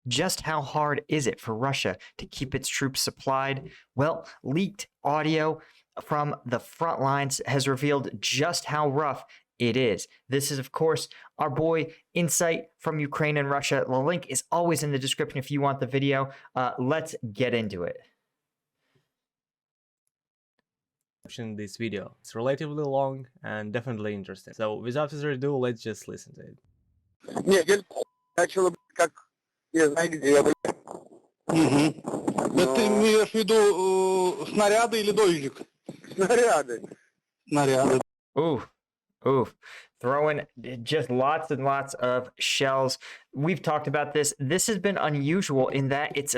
Just how hard is it for Russia to keep its troops supplied? Well, leaked audio from the front lines has revealed just how rough it is. This is, of course, our boy Insight from Ukraine and Russia. The link is always in the description if you want the video. Let's get into it. In this video. It's relatively long and definitely interesting. So without further ado, let's just listen to it. Не, начало как не знаю где. Да ты имеешь в виду снаряды или дождик? Снаряды. Снаряды. Ooh, throwing just lots and lots of shells. We've talked about this. This has been unusual in that it's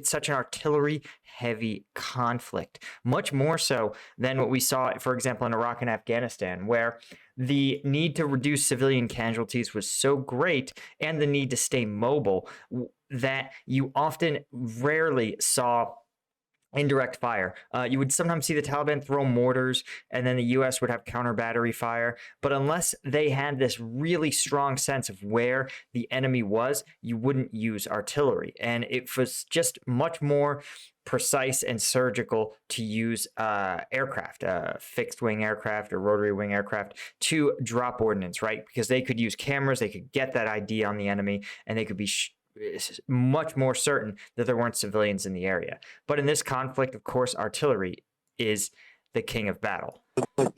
such an artillery-heavy conflict, much more so than what we saw, for example, in Iraq and Afghanistan, where the need to reduce civilian casualties was so great and the need to stay mobile that you rarely saw indirect fire. You would sometimes see the Taliban throw mortars, and then the U.S. would have counter battery fire. But unless they had this really strong sense of where the enemy was, you wouldn't use artillery. And it was just much more precise and surgical to use aircraft, fixed wing aircraft or rotary wing aircraft, to drop ordnance, right? Because they could use cameras, they could get that ID on the enemy, and they could be much more certain that there weren't civilians in the area. But in this conflict, of course, artillery is the king of battle. То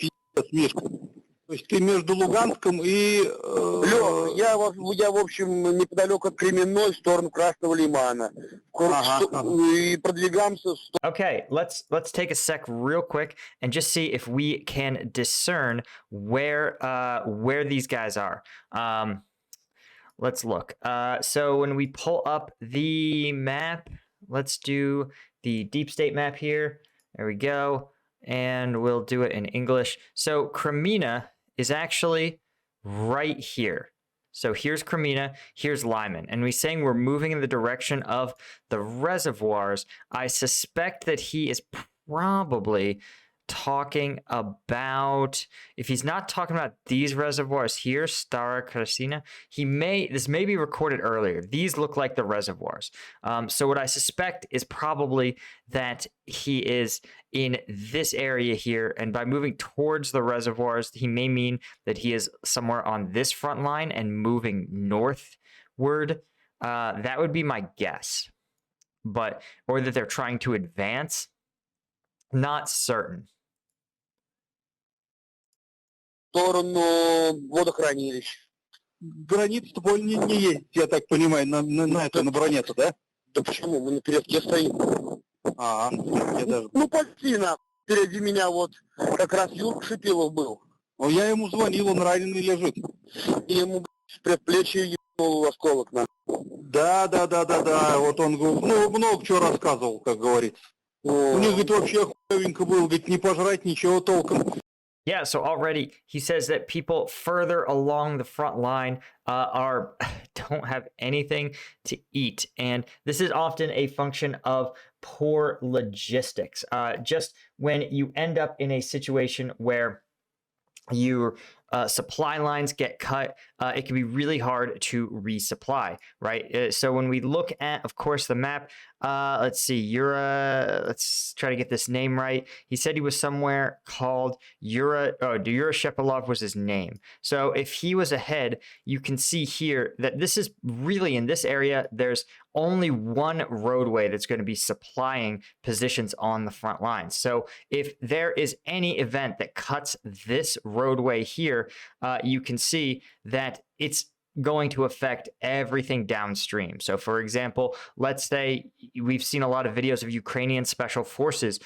есть ты между Луганском и... Лёх, я в общем, неподалеку от Кременной, в сторону Красного Лимана. И продвигаемся... Okay, let's take a sec real quick and just see if we can discern where these guys are. Let's look. So when we pull up the map, let's do the deep state map here. There we go. And we'll do it in English. So Kreminna is actually right here. So here's Kreminna, here's Lyman. And we're saying we're moving in the direction of the reservoirs. I suspect that he is probably talking about, if he's not talking about these reservoirs here, Stara Krasina, this may be recorded earlier. These look like the reservoirs. So what I suspect is probably that he is in this area here, and by moving towards the reservoirs, he may mean that he is somewhere on this front line and moving northward. That would be my guess, or that they're trying to advance. Not certain. Сторону водохранилищ. Граница больше не есть, я так понимаю, на броне-то, да? Да почему? Мы на передке стоим. Я даже... Ну, почти впереди меня вот как раз Юрка Шипилов был. Я ему звонил, он раненый лежит. И ему с предплечья ебнул в осколок. Да, вот он много чего рассказывал, как говорится. У них, говорит, вообще хуевенько было, говорит, не пожрать, ничего толком. Yeah, so already he says that people further along the front line don't have anything to eat. And this is often a function of poor logistics. Just when you end up in a situation where your supply lines get cut, it can be really hard to resupply, right? So when we look at, of course, the map, let's see, let's try to get this name right. He said he was somewhere called Shepilov was his name. So if he was ahead, you can see here that this is really in this area, there's only one roadway that's going to be supplying positions on the front lines. So if there is any event that cuts this roadway here, you can see that it's going to affect everything downstream. So for example, let's say we've seen a lot of videos of Ukrainian special forces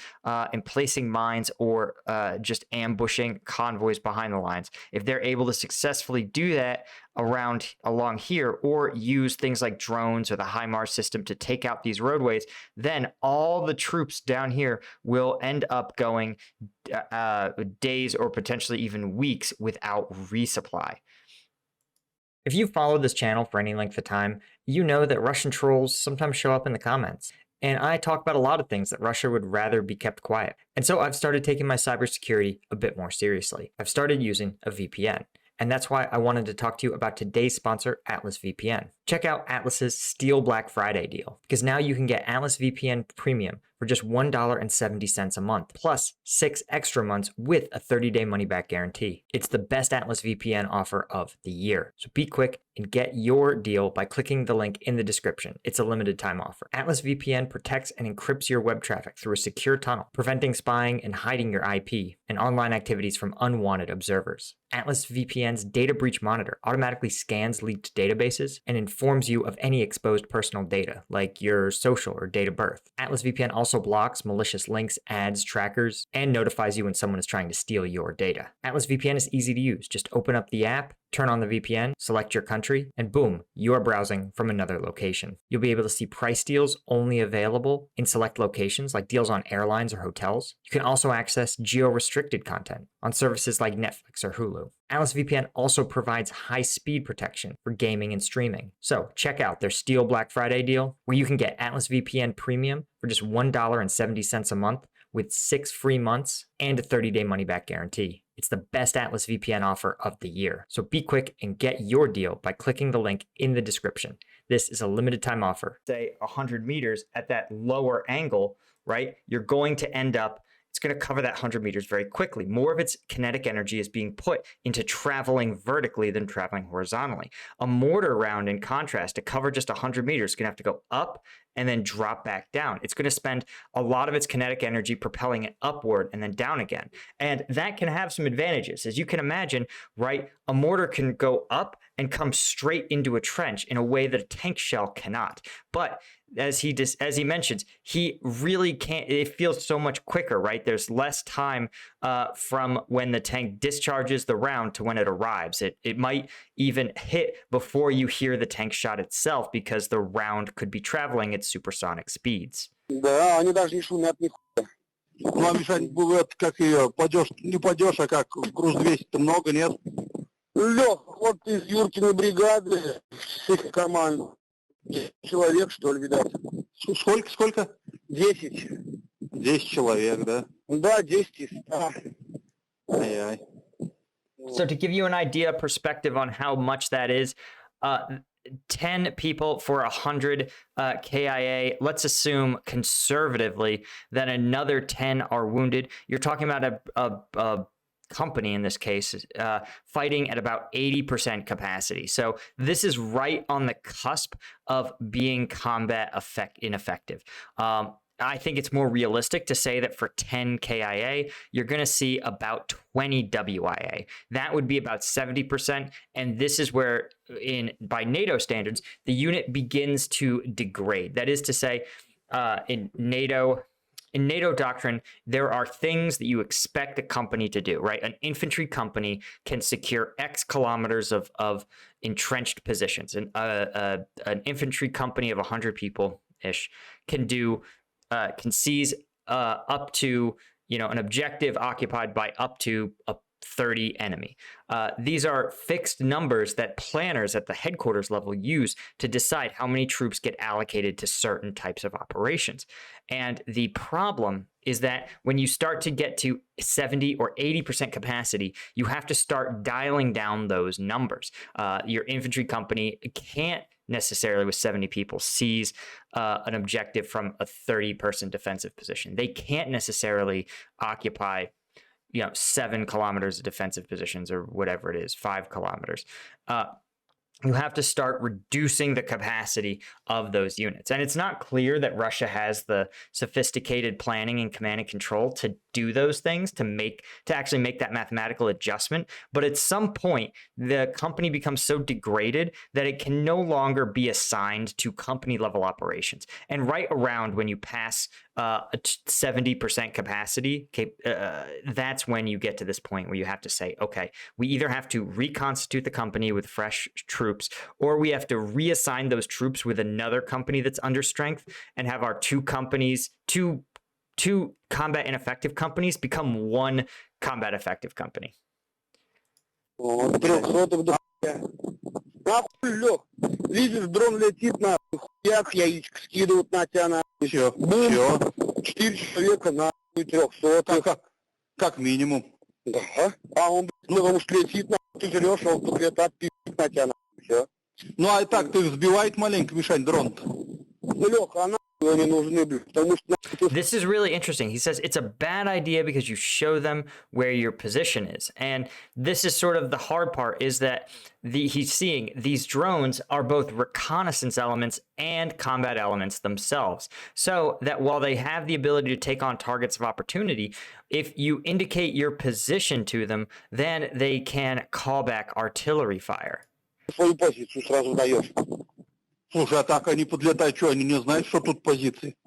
in placing mines or just ambushing convoys behind the lines. If they're able to successfully do that along here, or use things like drones or the HIMARS system to take out these roadways, then all the troops down here will end up going days or potentially even weeks without resupply. If you've followed this channel for any length of time, you know that Russian trolls sometimes show up in the comments. And I talk about a lot of things that Russia would rather be kept quiet. And so I've started taking my cybersecurity a bit more seriously. I've started using a VPN. And that's why I wanted to talk to you about today's sponsor, Atlas VPN. Check out Atlas's Steel Black Friday deal, because now you can get Atlas VPN Premium for just $1.70 a month, plus 6 extra months with a 30-day money-back guarantee. It's the best Atlas VPN offer of the year. So be quick and get your deal by clicking the link in the description. It's a limited time offer. Atlas VPN protects and encrypts your web traffic through a secure tunnel, preventing spying and hiding your IP and online activities from unwanted observers. Atlas VPN's Data Breach Monitor automatically scans leaked databases and informs you of any exposed personal data, like your social or date of birth. Atlas VPN also blocks malicious links, ads, trackers, and notifies you when someone is trying to steal your data. Atlas VPN is easy to use. Just open up the app, turn on the VPN, select your country, and boom, you are browsing from another location. You'll be able to see price deals only available in select locations, like deals on airlines or hotels. You can also access geo-restricted content on services like Netflix or Hulu. Atlas VPN also provides high-speed protection for gaming and streaming. So check out their Steel Black Friday deal, where you can get Atlas VPN Premium for just $1.70 a month with 6 free months and a 30-day money-back guarantee. It's the best Atlas VPN offer of the year. So be quick and get your deal by clicking the link in the description. This is a limited time offer. Say 100 meters at that lower angle, right? You're going to end up, it's going to cover that 100 meters very quickly. More of its kinetic energy is being put into traveling vertically than traveling horizontally. A mortar round, in contrast, to cover just 100 meters, is going to have to go up and then drop back down. It's going to spend a lot of its kinetic energy propelling it upward and then down again. And that can have some advantages. As you can imagine, right, a mortar can go up and come straight into a trench in a way that a tank shell cannot. But as he mentions, he really can't, it feels so much quicker, right? There's less time from when the tank discharges the round to when it arrives. It might even hit before you hear the tank shot itself, because the round could be traveling at supersonic speeds. Да, они даже не шумят нихуя. Ну, а Мишань, бывает, как ее, падешь, не падешь, а как, груз 200-то много, нет? Лех, вот из Юркиной бригады, всех команд. Человек, что ли, видать? Сколько? 10. 10 человек, да? Да, 10 из 100. Ай-яй. So to give you an idea, perspective on how much that is, 10 people for 100 KIA. Let's assume conservatively that another 10 are wounded. You're talking about a company in this case fighting at about 80% capacity. So this is right on the cusp of being combat ineffective. I think it's more realistic to say that for 10 KIA, you're going to see about 20 WIA. That would be about 70%. And this is where, by NATO standards, the unit begins to degrade. That is to say, in NATO doctrine, there are things that you expect a company to do, right? An infantry company can secure X kilometers of entrenched positions. And an infantry company of 100 people-ish can seize up to, an objective occupied by up to a 30 enemy. These are fixed numbers that planners at the headquarters level use to decide how many troops get allocated to certain types of operations. And the problem is that when you start to get to 70 or 80% capacity, you have to start dialing down those numbers. Your infantry company can't necessarily, with 70 people, seize an objective from a 30-person defensive position. They can't necessarily occupy 7 kilometers of defensive positions, or whatever it is, 5 kilometers. You have to start reducing the capacity of those units. And it's not clear that Russia has the sophisticated planning and command and control to do those things, to actually make that mathematical adjustment. But at some point, the company becomes so degraded that it can no longer be assigned to company level operations. And right around when you pass a 70% capacity, that's when you get to this point where you have to say, okay, we either have to reconstitute the company with fresh troops, or we have to reassign those troops with another company that's under strength, and have our two combat ineffective companies become one combat effective company. Вот, 300 до хуя. Нахуй, Лех, видишь, дрон летит, нахуй, хуяк, яичко скидывают на тебя, нахуй. Все, Бум, все. 4 человека, нахуй, 300. Как минимум. Да. А он, потому что летит, нахуй, ты жрешь, а он тут летает, пи***т на тебя, нахуй, все. Ну а так ты взбивает маленько, Мишань, дрон-то? Ну, Лех, а нахуй они нужны, блин, потому что нахуй, This is really interesting. He says it's a bad idea because you show them where your position is. And this is sort of the hard part, is that he's seeing these drones are both reconnaissance elements and combat elements themselves. So that while they have the ability to take on targets of opportunity, if you indicate your position to them, then they can call back artillery fire. свою позицию сразу даешь. Слушай, а так они подлетают, что, они не знают, что тут позиции?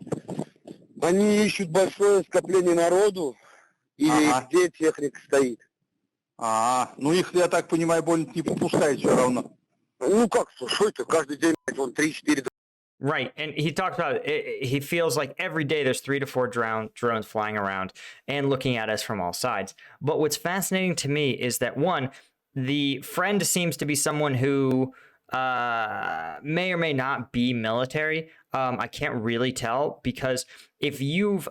Они ищут большое скопление народу, или Ага. где техника стоит. Ну их, я так понимаю, больно не подпускают все равно. Ну как, что это, каждый день, блядь, вон 3-4 Right. And he talked about it, he feels like every day there's 3 to 4 drones flying around and looking at us from all sides. But what's fascinating to me is that, one, the friend seems to be someone who may or may not be military. I can't really tell, because if you've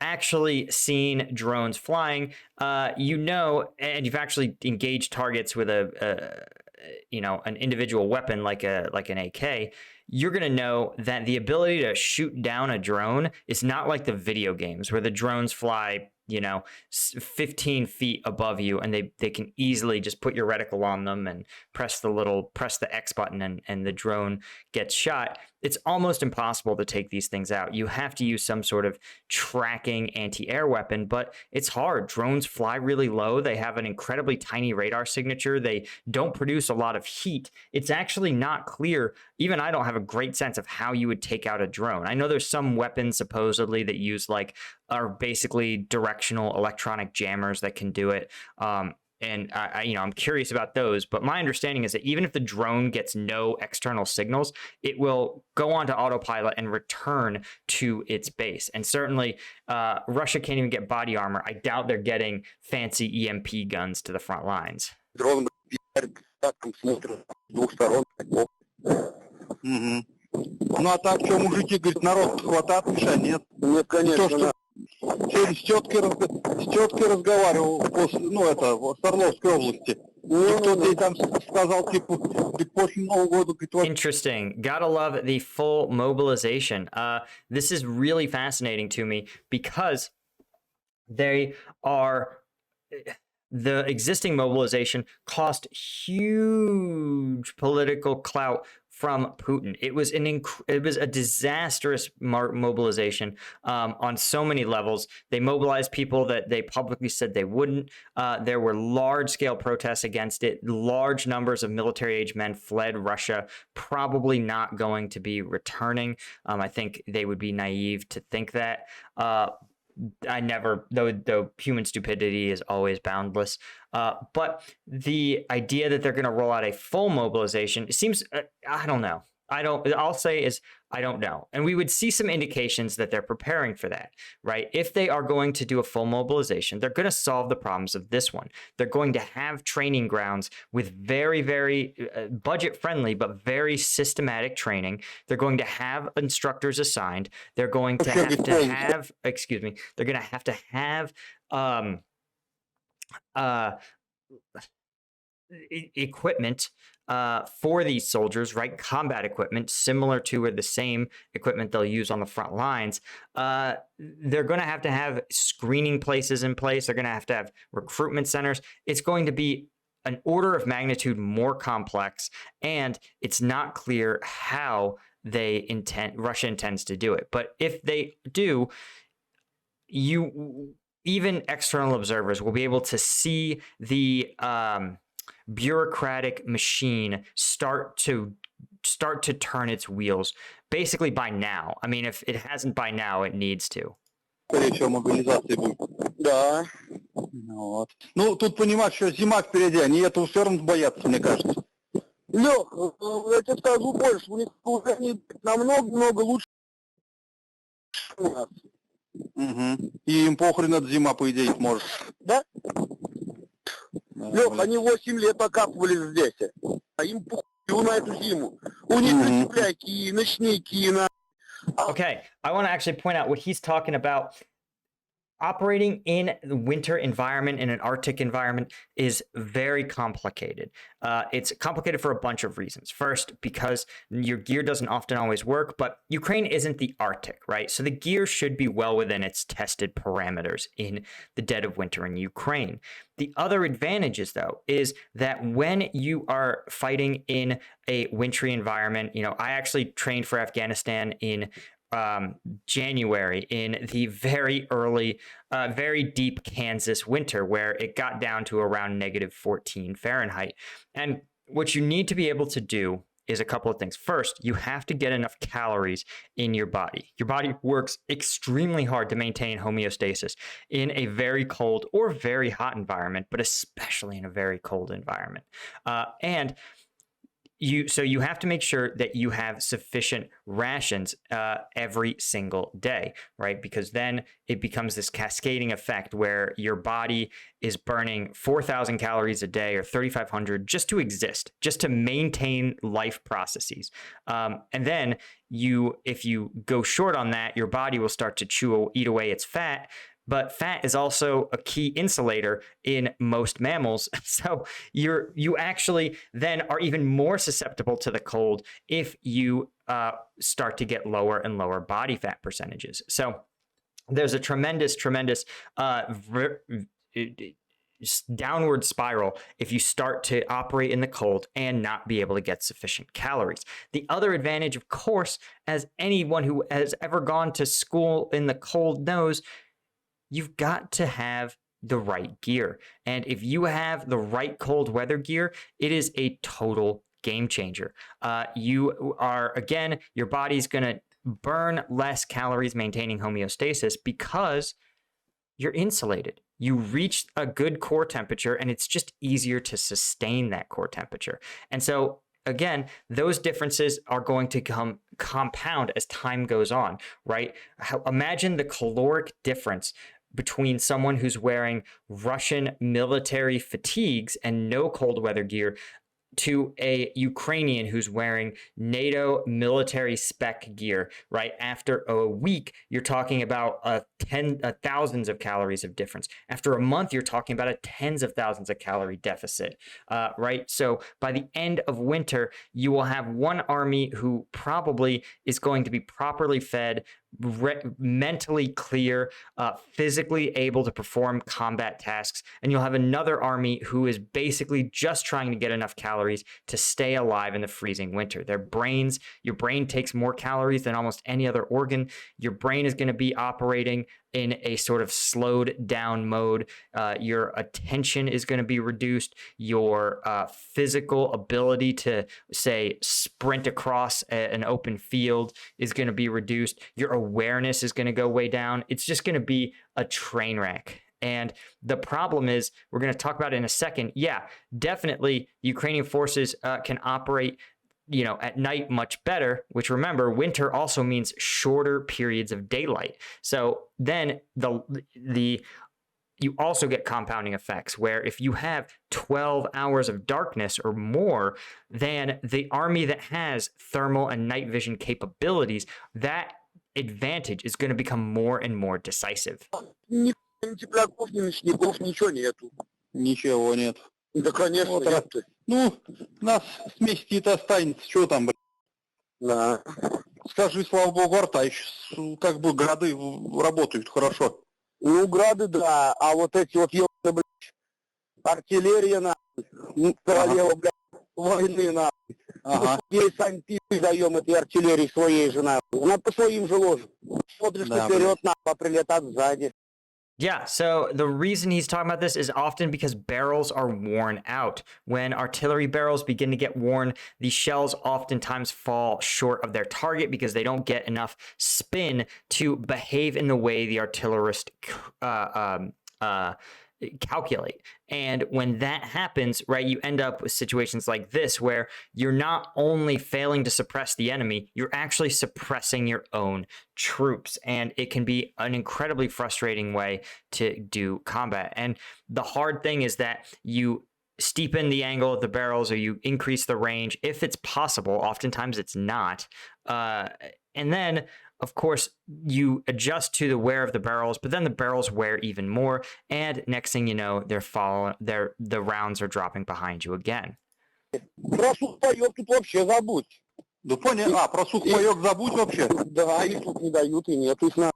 actually seen drones flying, and you've actually engaged targets with an individual weapon like an AK, you're going to know that the ability to shoot down a drone is not like the video games where the drones fly 15 feet above you and they can easily just put your reticle on them and press the X button and the drone gets shot. It's almost impossible to take these things out. You have to use some sort of tracking anti-air weapon, but it's hard. Drones fly really low. They have an incredibly tiny radar signature. They don't produce a lot of heat. It's actually not clear. Even I don't have a great sense of how you would take out a drone. I know there's some weapons supposedly that use are basically directional electronic jammers that can do it. And I'm curious about those, but my understanding is that even if the drone gets no external signals, it will go onto autopilot and return to its base. And certainly, Russia can't even get body armor. I doubt they're getting fancy EMP guns to the front lines. дрон, смотрят с двух сторон. Угу. Ну а так что, мужики, говорит, народ хватает, Мишань, нет? Нет, конечно, То, что сегодня с теткой разговаривал в Орловской области. И кто-то ей там сказал, типа, после Нового года, говорит, вот. Interesting. Gotta love the full mobilization. This is really fascinating to me because the existing mobilization cost huge political clout from Putin. It was a disastrous mobilization on so many levels. They mobilized people that they publicly said they wouldn't. There were large-scale protests against it. Large numbers of military-age men fled Russia, probably not going to be returning. I think they would be naive to think that. Though human stupidity is always boundless. But the idea that they're going to roll out a full mobilization, it seems, I don't know. I'll say is, I don't know. And we would see some indications that they're preparing for that, right? If they are going to do a full mobilization, they're going to solve the problems of this one. They're going to have training grounds with very, very budget-friendly, but very systematic training. They're going to have instructors assigned. They're going to have to have, they're going to have equipment for these soldiers, right? Combat equipment, similar to or the same equipment they'll use on the front lines. They're going to have screening places in place. They're going to have recruitment centers. It's going to be an order of magnitude more complex, and it's not clear how Russia intends to do it. But if they do, even external observers will be able to see the bureaucratic machine start to turn its wheels basically by now. I mean, if it hasn't by now, it needs to. Скорее всего, мобилизации будет. Да. Вот. Ну, тут понимать, что зима впереди, они этого все равно боятся, мне кажется. Лех, я тебе скажу больше, у них уже намного-много лучше у нас. Угу. И им похрен от зима, по идее, может. Да? Лех, они 8 лет окапывались здесь, а им похуй на эту зиму. У них рецепляки, ночники, Okay, I want to actually point out what he's talking about. operating in the winter environment, in an Arctic environment, is very complicated. It's complicated for a bunch of reasons. First, because your gear doesn't often always work, but Ukraine isn't the Arctic, right? So the gear should be well within its tested parameters in the dead of winter in Ukraine. The other advantages, though, is that when you are fighting in a wintry environment, I actually trained for Afghanistan in January in the very early, very deep Kansas winter, where it got down to around -14 Fahrenheit. And what you need to be able to do is a couple of things. First, you have to get enough calories in your body. Your body works extremely hard to maintain homeostasis in a very cold or very hot environment, but especially in a very cold environment. And you have to make sure that you have sufficient rations every single day, right? Because then it becomes this cascading effect where your body is burning 4,000 calories a day or 3,500 just to exist, just to maintain life processes. And then if you go short on that, your body will start to eat away its fat. But fat is also a key insulator in most mammals. So you actually then are even more susceptible to the cold if you start to get lower and lower body fat percentages. So there's a tremendous downward spiral if you start to operate in the cold and not be able to get sufficient calories. The other advantage, of course, as anyone who has ever gone to school in the cold knows, you've got to have the right gear. And if you have the right cold weather gear, it is a total game changer. Your body's going to burn less calories maintaining homeostasis because you're insulated. You reach a good core temperature, and it's just easier to sustain that core temperature. And so again, those differences are going to compound as time goes on, right? Imagine the caloric difference between someone who's wearing Russian military fatigues and no cold weather gear to a Ukrainian who's wearing NATO military spec gear, right? After a week, you're talking about thousands of calories of difference. After a month, you're talking about a tens of thousands of calorie deficit, right? So by the end of winter, you will have one army who probably is going to be properly fed, mentally clear, physically able to perform combat tasks, and you'll have another army who is basically just trying to get enough calories to stay alive in the freezing winter. Your brain takes more calories than almost any other organ. Your brain is going to be operating in a sort of slowed down mode. Your attention is going to be reduced. Your physical ability to, say, sprint across an open field is going to be reduced. Your awareness is going to go way down. It's just going to be a train wreck. And the problem is, we're going to talk about it in a second. Yeah, definitely Ukrainian forces can operate at night much better, which, remember, winter also means shorter periods of daylight. So then you also get compounding effects where if you have 12 hours of darkness or more, then the army that has thermal and night vision capabilities, that advantage is going to become more and more decisive. Ни тепляков, ни снегов, ничего нету. Ничего нет. Да, конечно, Вот, ёпты. Ну, нас смести-то останется, что там, блядь. Да. Скажи, слава богу, арта еще, как бы грады работают хорошо. Ну, грады, да, а вот эти вот ёпты, блядь, артиллерия, нахуй, королева, блядь, войны, нахуй. Ага. Мы ей сами пи***й даем этой артиллерии своей же, нахуй. Она по своим же ложит. Смотришь Да, вперед, нахуй, а прилетат сзади. Yeah, so the reason he's talking about this is often because barrels are worn out. When artillery barrels begin to get worn, the shells oftentimes fall short of their target because they don't get enough spin to behave in the way the artillerist calculate. And when that happens, right, you end up with situations like this where you're not only failing to suppress the enemy, you're actually suppressing your own troops. And it can be an incredibly frustrating way to do combat. And the hard thing is that you steepen the angle of the barrels or you increase the range if it's possible. Oftentimes it's not. And then of course, you adjust to the wear of the barrels, but then the barrels wear even more. And next thing you know, the rounds are dropping behind you again. Про сухпайок тут вообще забудь. Да понял, про сухпайок забудь вообще. Да, их тут не дают и нет их на...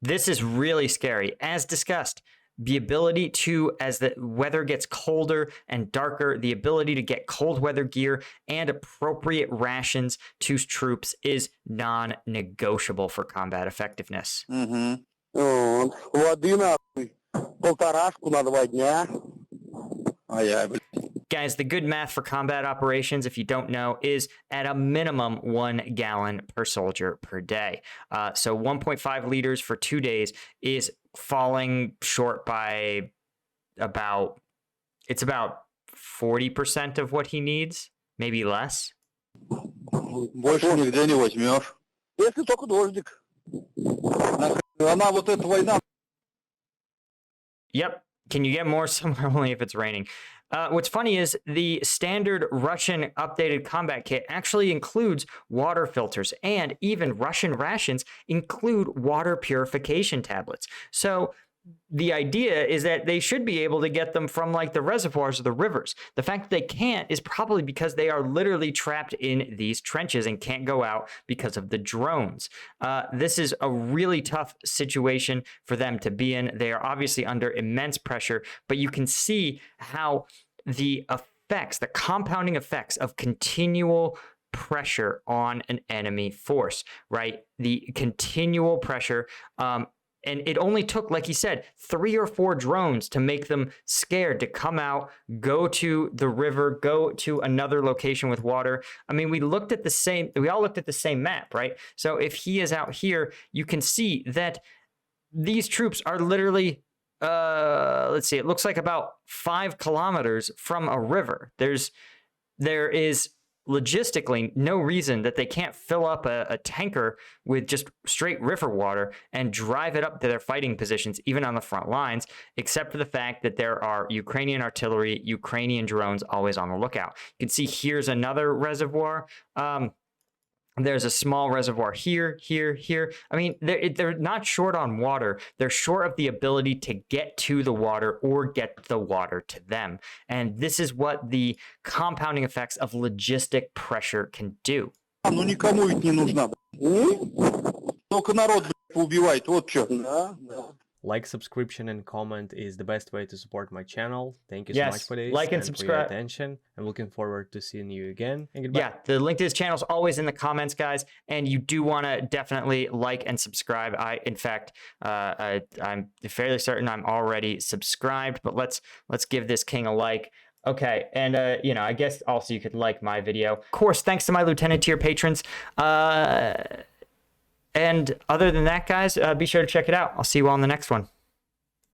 This is really scary. As discussed, the ability to, as the weather gets colder and darker, the ability to get cold weather gear and appropriate rations to troops is non-negotiable for combat effectiveness. Угу. Воды нахуй. Полторашку на 2 дня. Ай-яй, блин. Guys, the good math for combat operations, if you don't know, is at a minimum 1 gallon per soldier per day. So 1.5 liters for 2 days is falling short by about 40% of what he needs, maybe less. Больше нигде не возьмешь. Если только дождик. Она вот эта война. Yep. Can you get more? Somewhere only if it's raining. What's funny is the standard Russian updated combat kit actually includes water filters, and even Russian rations include water purification tablets. So the idea is that they should be able to get them from like the reservoirs or the rivers. The fact that they can't is probably because they are literally trapped in these trenches and can't go out because of the drones. This is a really tough situation for them to be in. They are obviously under immense pressure, but you can see how the effects, the compounding effects of continual pressure on an enemy force, right? The continual pressure, and it only took, like he said, 3 or 4 drones to make them scared to come out, go to the river, go to another location with water. I mean, we all looked at the same map, right? So if he is out here, you can see that these troops are literally, let's see, it looks like about 5 kilometers from a river. There is logistically no reason that they can't fill up a tanker with just straight river water and drive it up to their fighting positions, even on the front lines, except for the fact that there are Ukrainian artillery, Ukrainian drones always on the lookout. You can see here's another reservoir. There's a small reservoir here. I mean, they're not short on water. They're short of the ability to get to the water or get the water to them. And this is what the compounding effects of logistic pressure can do. Ну никому ведь не нужна. Только народ убивает, вот что. Да, да. Like, subscription, and comment is the best way to support my channel. Thank you so Yes, much for this like and for your subscribe. attention. I'm looking forward to seeing you again. And goodbye. Yeah, the link to this channel is always in the comments, guys, and you do want to definitely like and subscribe. In fact, I'm fairly certain I'm already subscribed, but let's give this king a like. Okay, and I guess also you could like my video. Of course, thanks to my lieutenant tier patrons. And other than that, guys, be sure to check it out. I'll see you all in the next one.